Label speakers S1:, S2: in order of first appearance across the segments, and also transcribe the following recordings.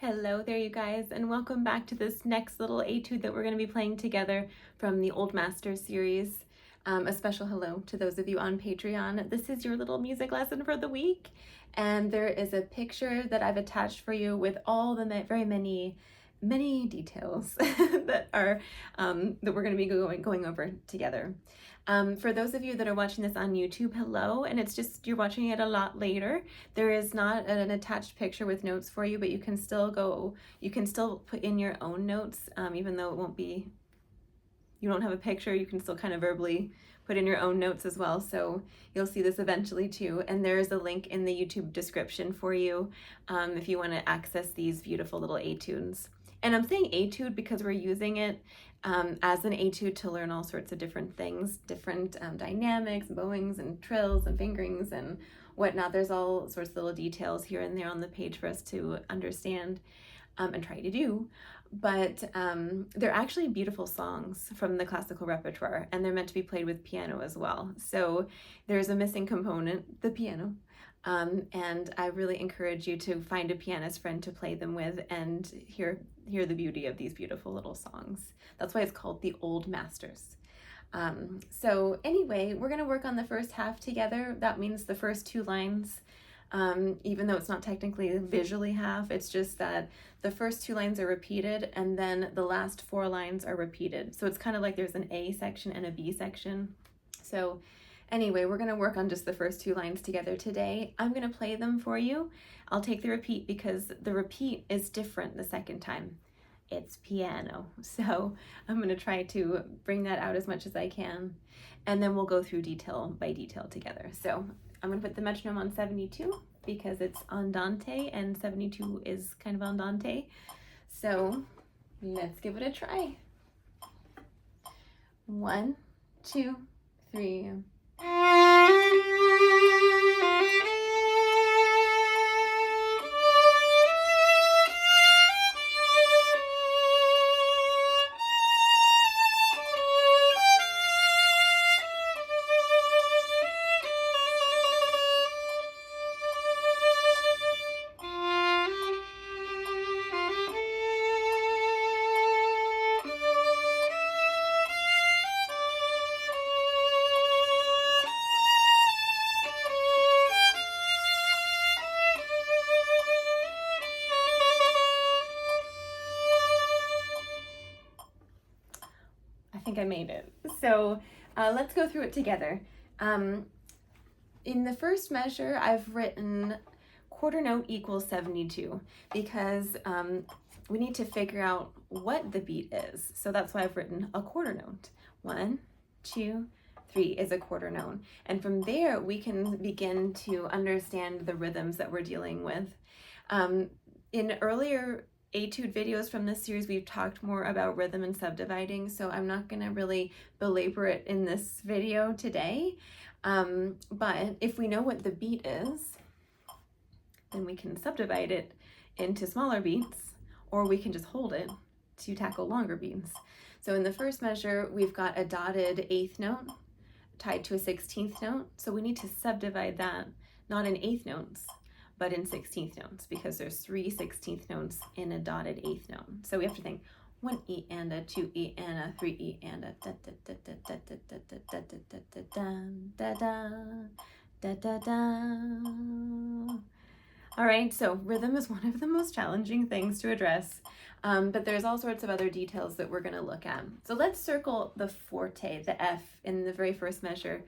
S1: Hello there, you guys, and welcome back to this next little etude that we're going to be playing together from the Old Master series. A special hello to those of you on Patreon. This is your little music lesson for the week, and there is a picture that I've attached for you with all the very many details that are that we're going to be going over together. For those of you that are watching this on YouTube, hello, and it's just you're watching it a lot later. There is not an attached picture with notes for you, but you can still put in your own notes, even though it won't be, you don't have a picture, you can still kind of verbally put in your own notes as well. So you'll see this eventually too. And there's a link in the YouTube description for you if you want to access these beautiful little etudes. And I'm saying etude because we're using it as an etude to learn all sorts of different things, different dynamics, bowings and trills and fingerings and whatnot. There's all sorts of little details here and there on the page for us to understand and try to do. But they're actually beautiful songs from the classical repertoire, and they're meant to be played with piano as well. So there's a missing component, the piano. And I really encourage you to find a pianist friend to play them with and hear the beauty of these beautiful little songs. That's why it's called the Old Masters. So anyway, we're going to work on the first half together. That means the first two lines, even though it's not technically visually half, it's just that the first two lines are repeated and then the last four lines are repeated. So it's kind of like there's an A section and a B section. So anyway, we're going to work on just the first two lines together today. I'm going to play them for you. I'll take the repeat because the repeat is different the second time. It's piano. So I'm going to try to bring that out as much as I can. And then we'll go through detail by detail together. So I'm going to put the metronome on 72 because it's andante and 72 is kind of andante. So let's give it a try. 1, 2, 3. I think I made it. So let's go through it together. In the first measure, I've written quarter note equals 72 because we need to figure out what the beat is. So that's why I've written a quarter note. 1, 2, 3 is a quarter note. And from there, we can begin to understand the rhythms that we're dealing with. In earlier etude videos from this series, we've talked more about rhythm and subdividing, so I'm not going to really belabor it in this video today. But if we know what the beat is, then we can subdivide it into smaller beats, or we can just hold it to tackle longer beats. So in the first measure, we've got a dotted 8th note tied to a 16th note, so we need to subdivide that, not in 8th notes, but in 16th notes, because there's 3 16th notes in a dotted 8th note. So we have to think 1 E and a 2 E and a 3 E and a da da da da da da da da da da da da. All right, so rhythm is one of the most challenging things to address, but there's all sorts of other details that we're going to look at. So let's circle the forte, the F, in the very first measure.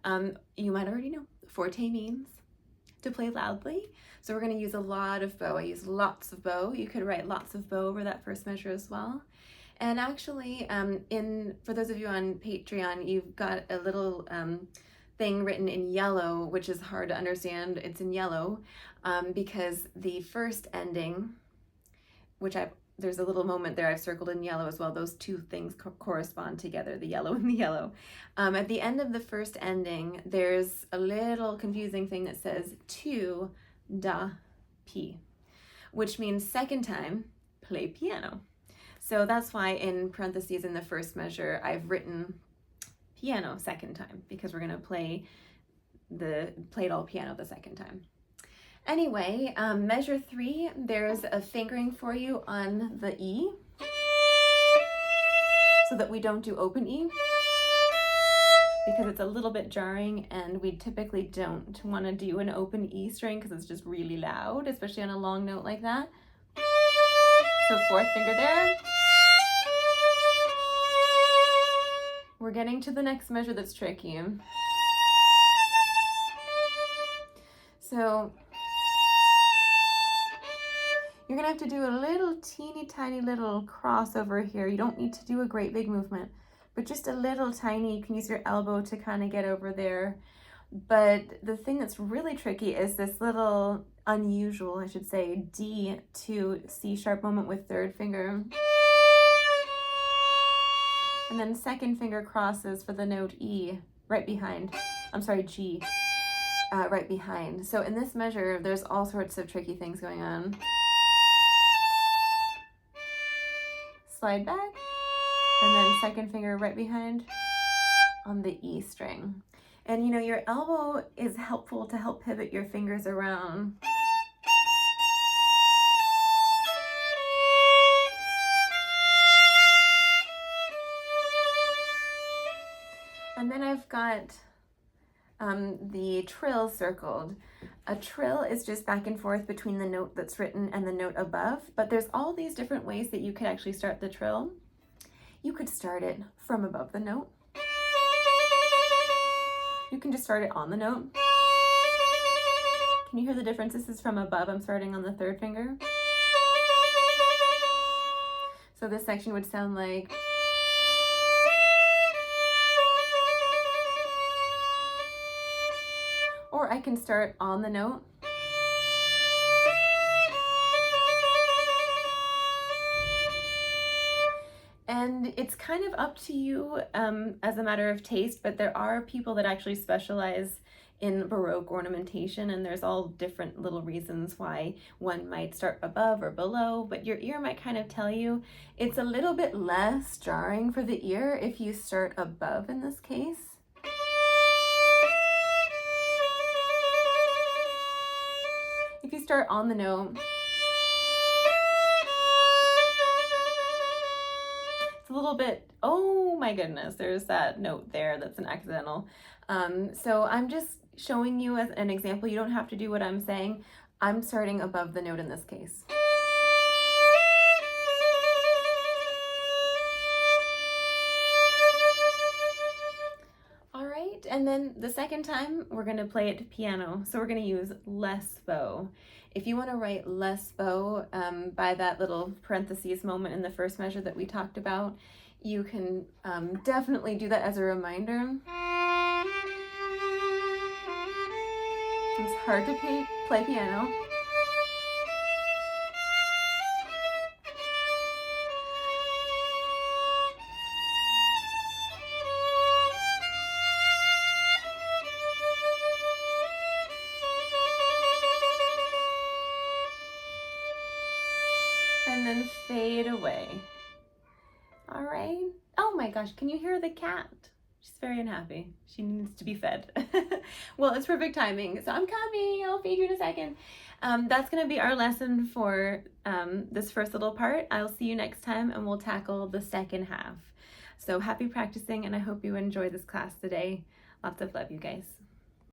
S1: You might already know forte means to play loudly. So we're going to use a lot of bow. I use lots of bow. You could write lots of bow over that first measure as well. And actually, for those of you on Patreon, you've got a little thing written in yellow, which is hard to understand. It's in yellow because the first ending, which there's a little moment there I've circled in yellow as well. Those two things correspond together, the yellow and the yellow. At the end of the first ending, there's a little confusing thing that says 2 da pi, which means second time, play piano. So that's why in parentheses in the first measure, I've written piano second time, because we're going to play it all piano the second time. Anyway, measure 3, there's a fingering for you on the E, so that we don't do open E, because it's a little bit jarring and we typically don't want to do an open E string because it's just really loud, especially on a long note like that. So 4th finger there. We're getting to the next measure that's tricky. So you're gonna have to do a little teeny tiny little crossover here. You don't need to do a great big movement, but just a little tiny. You can use your elbow to kind of get over there. But the thing that's really tricky is this little unusual, I should say, D to C sharp moment with 3rd finger. And then 2nd finger crosses for the note E right behind. I'm sorry, G right behind. So in this measure, there's all sorts of tricky things going on. Slide back, and then 2nd finger right behind on the E string. And you know, your elbow is helpful to help pivot your fingers around. And then I've got the trill circled. A trill is just back and forth between the note that's written and the note above, but there's all these different ways that you could actually start the trill. You could start it from above the note. You can just start it on the note. Can you hear the difference? This is from above. I'm starting on the 3rd finger. So this section would sound like, or I can start on the note. And it's kind of up to you as a matter of taste, but there are people that actually specialize in Baroque ornamentation, and there's all different little reasons why one might start above or below, but your ear might kind of tell you. It's a little bit less jarring for the ear if you start above in this case. If you start on the note, it's a little bit, oh my goodness, there's that note there that's an accidental. So I'm just showing you as an example. You don't have to do what I'm saying. I'm starting above the note in this case. All right, and then the second time we're gonna play it piano. So we're gonna use less bow. If you wanna write less bow by that little parentheses moment in the first measure that we talked about, you can definitely do that as a reminder. It's hard to play piano. And then fade away. All right. Oh my gosh, can you hear the cat? She's very unhappy. She needs to be fed. Well, it's perfect timing. So I'm coming. I'll feed you in a second. That's going to be our lesson for this first little part. I'll see you next time and we'll tackle the second half. So happy practicing, and I hope you enjoy this class today. Lots of love, you guys.